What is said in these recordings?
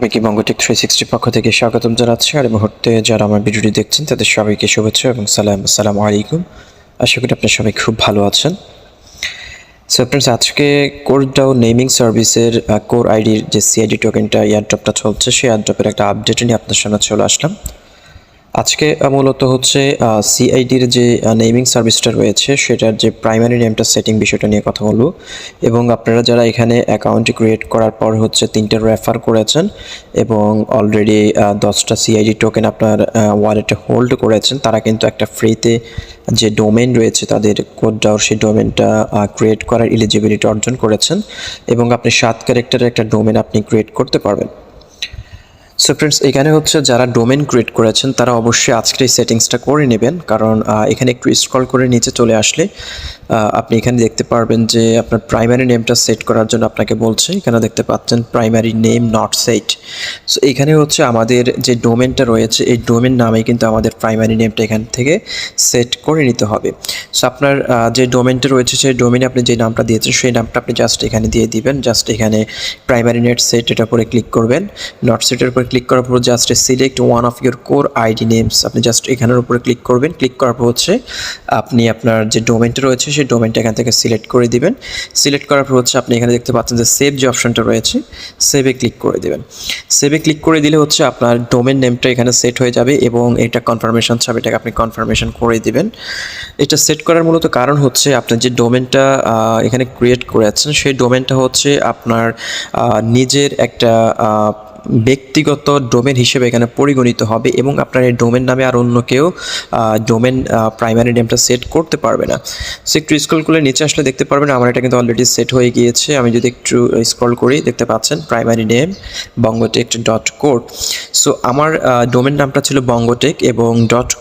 সবাইকে বঙ্গটেক 360 পক্ষ থেকে স্বাগতম জানাচ্ছি। আর এই মুহূর্তে যারা আমার ভিডিওটি দেখছেন তাদের সবাইকে শুভেচ্ছা এবং আসসালামু আলাইকুম। আশা করি আপনারা সবাই খুব ভালো আছেন। সো ফ্রেন্ডস, আজকে CoreDao নেমিং সার্ভিসের কোর আইডির যে সিআইডি টোকেনটা এয়ারড্রপটা চলছে, সেই এয়ারড্রপের একটা আপডেট নিয়ে আপনার সামনে চলে আসলাম। আজকে মূলত হচ্ছে সিআইডির যে নেমিং সার্ভিসটা রয়েছে সেটার যে প্রাইমারি নেমটা সেটিং বিষয়টা নিয়ে কথা বলবো, এবং আপনারা যারা এখানে অ্যাকাউন্ট ক্রিয়েট করার পর হচ্ছে 3টে রেফার করেছেন এবং অলরেডি 10টা সিআইডি টোকেন আপনার ওয়ালেটে হোল্ড করেছেন, তারা কিন্তু একটা ফ্রিতে যে ডোমেন রয়েছে তাদের CoreDao, সেই ডোমেনটা ক্রিয়েট করার এলিজিবিলিটি অর্জন করেছেন এবং আপনি 7 ক্যারেক্টারের একটা ডোমেন আপনি ক্রিয়েট করতে পারবেন। সো ফ্রেন্ডস, এখানে হচ্ছে যারা ডোমেন ক্রিয়েট করেছেন তারা অবশ্যই আজকের এই সেটিংসটা করে নেবেন, কারণ এখানে একটু স্ক্রল করে নিচে চলে আসলে আপনি এখানে দেখতে পারবেন যে আপনার প্রাইমারি নেমটা সেট করার জন্য আপনাকে বলছে। এখানে দেখতে পাচ্ছেন primary name not set. So এখানে হচ্ছে আমাদের যে ডোমেনটা রয়েছে এই ডোমেন নামে কিন্তু আমাদের প্রাইমারি নেমটা এখান থেকে সেট করে নিতে হবে। সো আপনার যে ডোমেনটা রয়েছে সেই ডোমেনে আপনি যে নামটা দিয়েছেন সেই নামটা আপনি জাস্ট এখানে দিয়ে দিবেন। জাস্ট এখানে প্রাইমারি নেট সেট এটার উপরে ক্লিক করবেন। নট সেটের উপরে ক্লিক করার পর just select one of your core ID names, আপনি জাস্ট এখানের উপরে ক্লিক করবেন। ক্লিক করার পর হচ্ছে আপনি আপনার যে ডোমেনটা রয়েছে সেই ডোমেনটা এখান থেকে সিলেক্ট করে দিবেন। সিলেক্ট করার পর হচ্ছে আপনি এখানে দেখতে পাচ্ছেন যে সেভ যে অপশনটা রয়েছে, সেভে ক্লিক করে দিবেন। সেভে ক্লিক করে দিলে হচ্ছে আপনার ডোমেন নেমটা এখানে সেট হয়ে যাবে এবং এটা কনফার্মেশন চাবে, এটাকে আপনি কনফার্মেশন করে দিবেন। এটা সেট করার মূলত কারণ হচ্ছে আপনার যে ডোমেনটা এখানে ক্রিয়েট করেছেন সেই ডোমেনটা হচ্ছে আপনার নিজের একটা ব্যক্তিগত ডোমেন হিসেবে এখানে পরিগণিত হবে এবং আপনার এই ডোমেন নামে আর অন্য কেউ ডোমেন প্রাইমারি নেমটা সেট করতে পারবে না। সো একটু স্ক্রল করে নিচে আসলে দেখতে পারবেন আমার এটা কিন্তু অলরেডি সেট হয়ে গিয়েছে। আমি যদি একটু স্ক্রল করি দেখতে পাচ্ছেন প্রাইমারি নেম bongotech.core। সো আমার ডোমেন নামটা ছিল bongotech এবং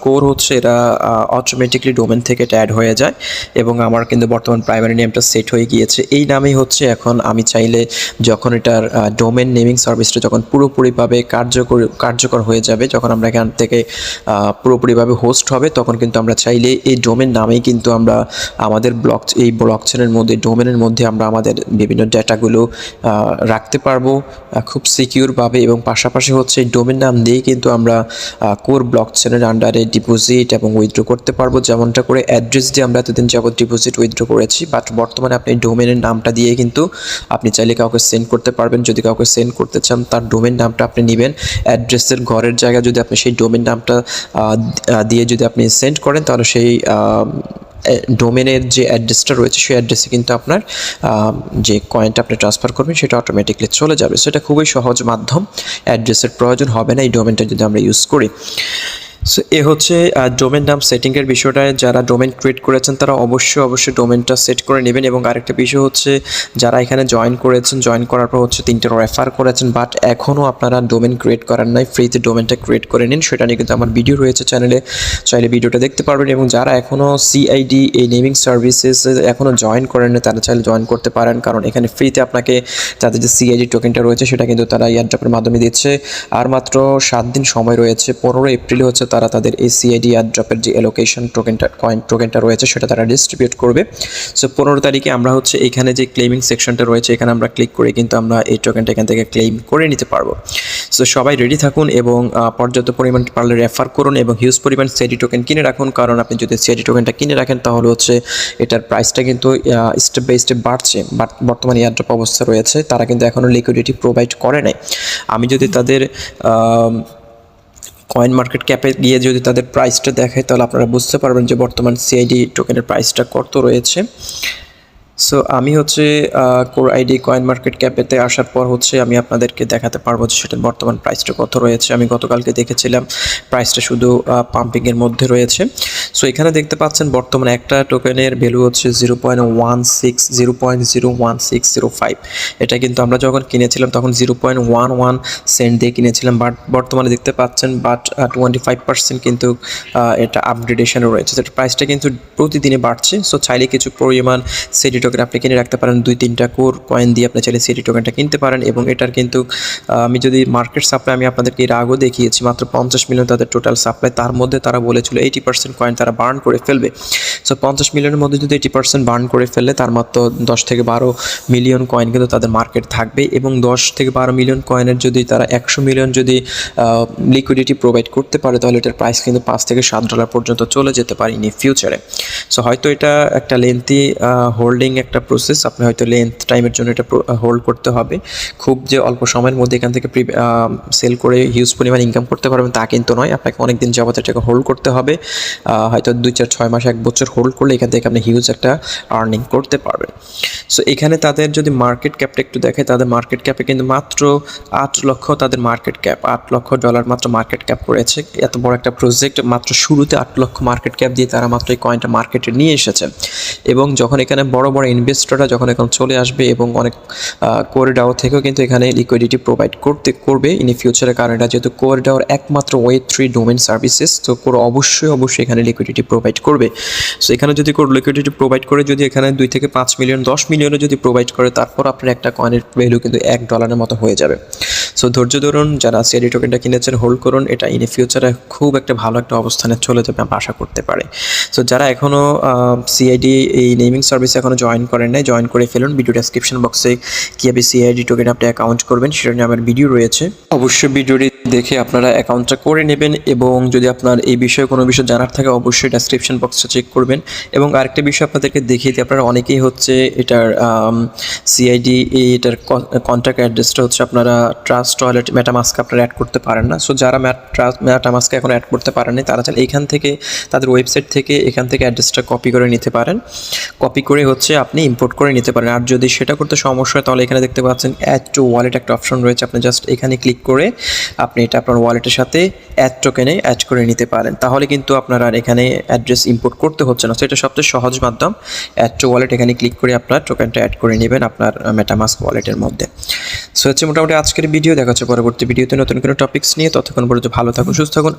.core হচ্ছে এটা অটোমেটিকলি ডোমেন থেকে এটা অ্যাড হয়ে যায় এবং আমার কিন্তু বর্তমান প্রাইমারি নেমটা সেট হয়ে গিয়েছে। এই নামেই হচ্ছে এখন আমি চাইলে যখন এটার ডোমেন নেমিং সার্ভিসটা যখন পুরোপুরিভাবে কার্যকর হয়ে যাবে, যখন আমরা এখান থেকে পুরোপুরিভাবে হোস্ট হবে, তখন কিন্তু আমরা চাইলে এই ডোমেন নামেই কিন্তু আমরা আমাদের এই ব্লকচেনের মধ্যে ডোমেনের মধ্যে আমরা আমাদের বিভিন্ন ডেটাগুলো রাখতে পারবো খুব সিকিউরভাবে। এবং পাশাপাশি হচ্ছে এই ডোমেন নাম দিয়েই কিন্তু আমরা কোর ব্লকচেনের আন্ডারে ডিপোজিট এবং উইথড্র করতে পারবো, যেমনটা করে অ্যাড্রেস দিয়ে আমরা এতদিন যাবত ডিপোজিট উইথড্র করেছি। বাট বর্তমানে আপনি ডোমেনের নামটা দিয়ে কিন্তু আপনি চাইলে কাউকে সেন্ড করতে পারবেন। যদি কাউকে সেন্ড করতে চান তার ডোমেন নামটা আপনি নেবেন, অ্যাড্রেসের ঘরের জায়গায় যদি আপনি সেই ডোমেন নামটা দিয়ে যদি আপনি সেন্ড করেন তাহলে সেই ডোমেনের যে অ্যাড্রেসটা রয়েছে সেই অ্যাড্রেসে কিন্তু আপনার যে কয়েনটা আপনি ট্রান্সফার করবেন সেটা অটোমেটিকলি চলে যাবে। সো এটা খুবই সহজ মাধ্যম, অ্যাড্রেসের প্রয়োজন হবে না এই ডোমেনটা যদি আমরা ইউজ করি। সো এ হচ্ছে ডোমেন নাম সেটিংয়ের বিষয়টা। যারা ডোমেন ক্রিয়েট করেছেন তারা অবশ্যই ডোমেনটা সেট করে নেবেন। এবং আরেকটা বিষয় হচ্ছে যারা এখানে জয়েন করেছেন, জয়েন করার পর হচ্ছে 3টে রেফার করেছেন বাট এখনও আপনারা ডোমেন ক্রিয়েট করার নাই, ফ্রিতে ডোমেনটা ক্রিয়েট করে নিন। সেটা নিয়ে কিন্তু আমার ভিডিও রয়েছে চ্যানেলে, চাইলে ভিডিওটা দেখতে পারবেন। এবং যারা এখনও সিআইডি এই নেমিং সার্ভিসেস এখনও জয়েন করেন না তারা চাইলে জয়েন করতে পারেন, কারণ এখানে ফ্রিতে আপনাকে তাদের যে সিআইডি টোকেনটা রয়েছে সেটা কিন্তু তারা এয়ারড্রপের মাধ্যমে দিচ্ছে। আর মাত্র 7 দিন সময় রয়েছে, 15 এপ্রিলে হচ্ছে তারা তাদের এই সিআইডি এয়ারড্রপের যে অ্যালোকেশন টোকেনটা রয়েছে সেটা তারা ডিস্ট্রিবিউট করবে। সো 15 তারিখে আমরা হচ্ছে এখানে যে ক্লেমিং সেকশনটা রয়েছে এখানে আমরা ক্লিক করে কিন্তু আমরা এই টোকেনটা এখান থেকে ক্লেম করে নিতে পারবো। সো সবাই রেডি থাকুন এবং পর্যাপ্ত পরিমাণ পারলে রেফার করুন এবং হিউজ পরিমাণ সিআইডি টোকেন কিনে রাখুন, কারণ আপনি যদি সিআইডি টোকেনটা কিনে রাখেন তাহলে হচ্ছে এটার প্রাইসটা কিন্তু স্টেপ বাই স্টেপ বাড়ছে। বাট বর্তমানে এয়ারড্রপ অবস্থা রয়েছে, তারা কিন্তু এখনও লিকুইডিটি প্রোভাইড করে নাই। আমি যদি তাদের কয়েন মার্কেট ক্যাপে গিয়ে যদি তাদের প্রাইসটা দেখায় তাহলে আপনারা বুঝতে পারবেন যে বর্তমান সিআইডি টোকেনের প্রাইসটা কত রয়েছে। সো আমি হচ্ছে কোর আইডি কয়েন মার্কেট ক্যাপেতে আসার পর হচ্ছে আমি আপনাদেরকে দেখাতে পারবো যে সেটার বর্তমান প্রাইসটা কত রয়েছে। আমি গতকালকে দেখেছিলাম প্রাইসটা শুধু পাম্পিংয়ের মধ্যে রয়েছে। সো এখানে দেখতে পাচ্ছেন বর্তমানে একটা টোকেনের ভ্যালু হচ্ছে 0.1605। এটা কিন্তু আমরা যখন কিনেছিলাম তখন 0.11 সেন্ট দিয়ে কিনেছিলাম, বাট বর্তমানে দেখতে পাচ্ছেন 25% কিন্তু এটা আপগ্রেডেশনে রয়েছে। সেটার প্রাইসটা কিন্তু প্রতিদিনই বাড়ছে। সো চাইলে কিছু পরিমাণ সিআইডি টোকেন আপনি কিনে রাখতে পারেন, 2-3টা কোর কয়েন দিয়ে আপনি চাইলে সিআইডি টোকেনটা কিনতে পারেন। এবং এটার কিন্তু আমি যদি মার্কেট সাপ্লাই আমি আপনাদেরকে এর আগেও দেখিয়েছি, মাত্র 50 মিলিয়ন তাদের টোটাল সাপ্লাই, তার মধ্যে তারা বলেছিল 80% কয়েন তারা বার্ন করে ফেলবে। সো 50 মিলিয়নের মধ্যে যদি 80% বার্ন করে ফেলে তার মাত্র 10 থেকে 12 মিলিয়ন কয়েন কিন্তু তাদের মার্কেট থাকবে, এবং 10 থেকে 12 মিলিয়ন কয়েনের যদি তারা 100 মিলিয়ন যদি লিকুইডিটি প্রোভাইড করতে পারে তাহলে এটার প্রাইস কিন্তু $5 থেকে $7 পর্যন্ত চলে যেতে পারে ইন ফিউচারে। সো হয়তো এটা একটা লেন্থি হোল্ডিং একটা প্রসেস, আপনি হয়তো লেন্থ টাইমের জন্য এটা হোল্ড করতে হবে। খুব যে অল্প সময়ের মধ্যে এখান থেকে সেল করে হিউজ পরিমাণ ইনকাম করতে পারবেন তা কিন্তু নয়, আপনাকে অনেক দিন যাবত এটাকে হোল্ড করতে হবে। হয়তো 2-4-6 মাস 1 বছর হোল্ড করলে এখান থেকে আপনি হিউজ একটা আর্নিং করতে পারবেন। সো এখানে তাদের যদি মার্কেট ক্যাপটা একটু দেখে, তাদের মার্কেট ক্যাপে কিন্তু মাত্র 8 লক্ষ, তাদের মার্কেট ক্যাপ $8 লক্ষ মাত্র মার্কেট ক্যাপ করেছে। এত বড় একটা প্রজেক্ট মাত্র শুরুতে 8 লক্ষ মার্কেট ক্যাপ দিয়ে তারা মাত্র এই কয়েনটা মার্কেটে নিয়ে এসেছে। এবং যখন এখানে বড় বড় ইনভেস্টররা যখন এখন চলে আসবে এবং অনেক CoreDao থেকেও কিন্তু এখানে লিকুইডিটি প্রোভাইড করবে ইন ফিউচারে, কারণ এটা যেহেতু CoreDaoর একমাত্র Web3 ডোমেন সার্ভিসেস, তো অবশ্যই এখানে লিকুইডিটি প্রোভাইড করবে। সো এখানে যদি লিকুইডিটি প্রোভাইড করে যদি এখানে 2 থেকে 5 মিলিয়ন 10 মিলিয়নও যদি প্রোভাইড করে, তারপর আপনার একটা কয়েনের ভ্যালু কিন্তু $1 মতো হয়ে যাবে। সো ধৈর্য ধরুন, যারা সিআইডি টোকেনটা কিনেছেন হোল্ড করুন, এটা ইন ফিউচারে খুব একটা ভালো একটা অবস্থানে চলে যাবে আমরা আশা করতে পারি। সো যারা এখনও সিআইডি এই নেমিং সার্ভিসে এখনও জয়েন করেন নাই, জয়েন করে ফেলুন। ভিডিও ডেসক্রিপশন বক্সে কীভাবে সিআইডি টোকেন আপনি অ্যাকাউন্ট করবেন সেটা নিয়ে আমার ভিডিও রয়েছে, অবশ্যই ভিডিওটি দেখে আপনারা অ্যাকাউন্টটা করে নেবেন। এবং যদি আপনার এই বিষয়ে কোনো বিষয় জানার থাকে অবশ্যই ডেসক্রিপশন বক্সটা চেক করবেন। এবং আরেকটা বিষয় আপনাদেরকে দেখিয়ে দিই, আপনারা অনেকেই হচ্ছে এটার সিআইডি এটার কন্ট্যাক্ট অ্যাড্রেসটা হচ্ছে আপনারা ট্রাস্ট ওয়ালেট মেটামাস্ক আপনারা অ্যাড করতে পারেন না। সো যারা মেটামাস্কে এখন অ্যাড করতে পারেননি তারা চাইলে এইখান থেকে তাদের ওয়েবসাইট থেকে এখান থেকে অ্যাড্রেসটা কপি করে নিতে পারেন, কপি করে হচ্ছে আপনি ইম্পোর্ট করে নিতে পারেন। আর যদি সেটা করতে সমস্যা হয় তাহলে এখানে দেখতে পাচ্ছেন অ্যাড টু ওয়ালেট একটা অপশন রয়েছে, আপনি জাস্ট এখানে ক্লিক করে আপনি এটা আপনার ওয়ালেটের সাথে অ্যাড টোকেনে অ্যাড করে নিতে পারেন, তাহলে কিন্তু আপনার আর এখানে অ্যাড্রেস ইম্পোর্ট করতে হচ্ছে না। সো এটা সবচেয়ে সহজ মাধ্যম, অ্যাড টু ওয়ালেট এখানে ক্লিক করে আপনার টোকেনটা অ্যাড করে নেবেন আপনার মেটামাস্ক ওয়ালেটের মধ্যে। সো হচ্ছে মোটামুটি আজকের ভিডিও, দেখা হচ্ছে পরবর্তী ভিডিওতে নতুন কোনো টপিকস নিয়ে। ততক্ষণ পর্যন্ত ভালো থাকুন, সুস্থ থাকুন।